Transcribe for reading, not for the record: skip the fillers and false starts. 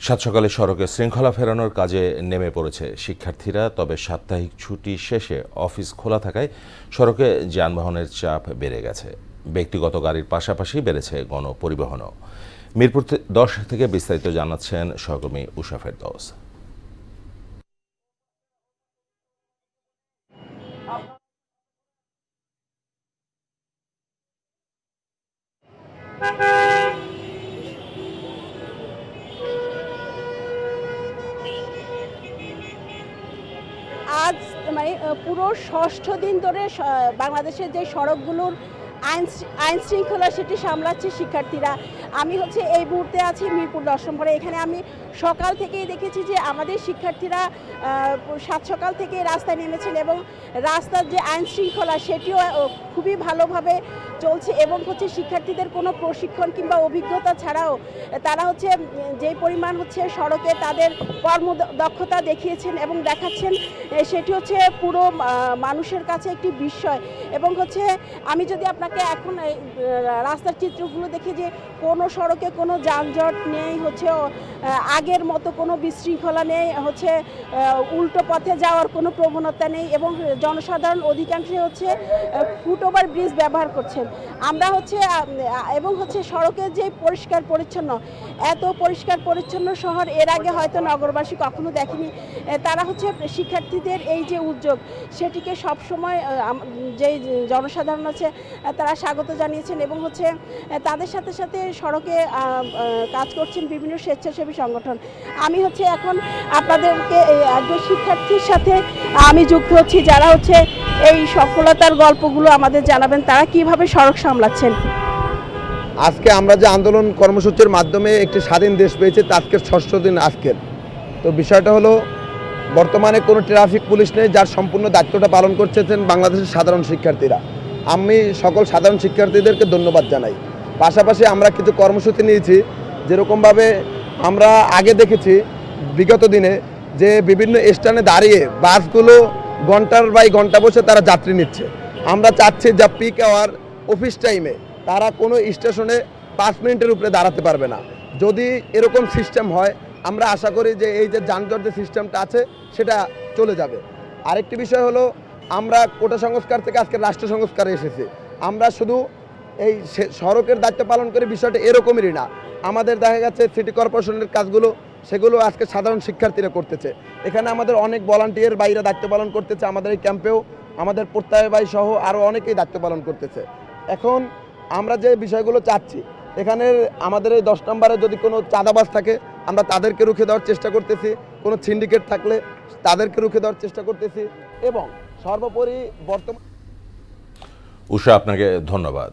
সাত সকালে সড়কে শৃঙ্খলা ফেরানোর কাজে নেমে পড়েছে শিক্ষার্থীরা। তবে সাপ্তাহিক ছুটি শেষে অফিস খোলা থাকায় সড়কে যানবাহনের চাপ বেড়ে গেছে। ব্যক্তিগত গাড়ির পাশাপাশি বেড়েছে গণপরিবহনও। মিরপুর 10 থেকে বিস্তারিত জানাচ্ছেন সহকর্মী উষা ফেরদৌস। আজ পুরো ষষ্ঠ দিন ধরে বাংলাদেশের যে সড়কগুলোর আইন শৃঙ্খলা সেটি সামলাচ্ছে শিক্ষার্থীরা। আমি এই মুহূর্তে আছি মিরপুর 10 নম্বরে। এখানে আমি সকাল থেকেই দেখেছি যে আমাদের শিক্ষার্থীরা সাত সকাল থেকে রাস্তায় নেমেছেন এবং রাস্তার যে আইন শৃঙ্খলা সেটিও খুবই ভালোভাবে চলছে এবং শিক্ষার্থীদের কোনো প্রশিক্ষণ কিংবা অভিজ্ঞতা ছাড়াও তারা যেই পরিমাণ সড়কে তাদের কর্মদক্ষতা দেখিয়েছেন এবং দেখাচ্ছেন, সেটি পুরো মানুষের কাছে একটি বিস্ময়। এবং আমি যদি আপনাকে এখন রাস্তার চিত্রগুলো দেখি যে কোনো সড়কে কোনো যানজট নেই, আগের মতো কোনো বিশৃঙ্খলা নেই, উল্টো পথে যাওয়ার কোনো প্রবণতা নেই এবং জনসাধারণ অধিকাংশই ফুটওভার ব্রিজ ব্যবহার করছেন। আমরা এবং সড়কের যে পরিষ্কার পরিচ্ছন্ন, এত পরিষ্কার পরিচ্ছন্ন শহর এর আগে হয়তো নগরবাসী কখনো দেখেনি। তারা শিক্ষার্থীদের এই যে উদ্যোগ সেটিকে সবসময় যেই জনসাধারণ তারা স্বাগত জানিয়েছেন এবং তাদের সাথে সাথে সড়কে কাজ করছেন বিভিন্ন স্বেচ্ছাসেবী সংগঠন। আমি এখন আপনাদেরকে একজন শিক্ষার্থীর সাথে আমি যুক্ত হচ্ছি, যারা এই সফলতার গল্পগুলো আমাদের জানাবেন, তারা কিভাবে সড়ক সামলাচ্ছেন। আজকে আমরা যে আন্দোলন কর্মসূচির মাধ্যমে একটি স্বাধীন দেশ পেয়েছি, আজকের ষষ্ঠ দিন আজকের। তো বিষয়টা হলো, বর্তমানে কোনো ট্রাফিক পুলিশ নেই, যার সম্পূর্ণ দায়িত্বটা পালন করছেন বাংলাদেশের সাধারণ শিক্ষার্থীরা। আমি সকল সাধারণ শিক্ষার্থীদেরকে ধন্যবাদ জানাই। পাশাপাশি আমরা কিছু কর্মসূচি নিয়েছি, যেরকমভাবে আমরা আগে দেখেছি বিগত দিনে যে বিভিন্ন স্টেশনে দাঁড়িয়ে বাসগুলো ঘন্টার বাই ঘন্টা বসে তারা যাত্রী নিচ্ছে। আমরা চাচ্ছি যা পিক আওয়ার অফিস টাইমে তারা কোনো স্টেশনে 5 মিনিটের উপরে দাঁড়াতে পারবে না। যদি এরকম সিস্টেম হয়, আমরা আশা করি যে এই যে যানজট যে সিস্টেমটা আছে সেটা চলে যাবে। আরেকটি বিষয় হলো, আমরা কোটা সংস্কার থেকে আজকে রাষ্ট্র সংস্কারে এসেছি। আমরা শুধু এই সড়কের দায়িত্ব পালন করে বিষয়টা এরকমই না, আমাদের দেখা গেছে সিটি কর্পোরেশনের কাজগুলো সেগুলো আজকে সাধারণ শিক্ষার্থীরা করতেছে। এখানে আমাদের অনেক ভলান্টিয়ার বাইরে দায়িত্ব পালন করতেছে। আমাদের এই ক্যাম্পেও আমাদের প্রত্যয় ভাই সহ আরও অনেকেই দায়িত্ব পালন করতেছে। এখন আমরা যে বিষয়গুলো চাচ্ছি, এখানের আমাদের এই 10 নম্বরে যদি কোনো চাঁদাবাজ থাকে আমরা তাদেরকে রুখে দেওয়ার চেষ্টা করতেছি, কোনো সিন্ডিকেট থাকলে তাদেরকে রুখে দেওয়ার চেষ্টা করতেছি এবং সর্বোপরি বর্তমান। উষা, আপনাকে ধন্যবাদ।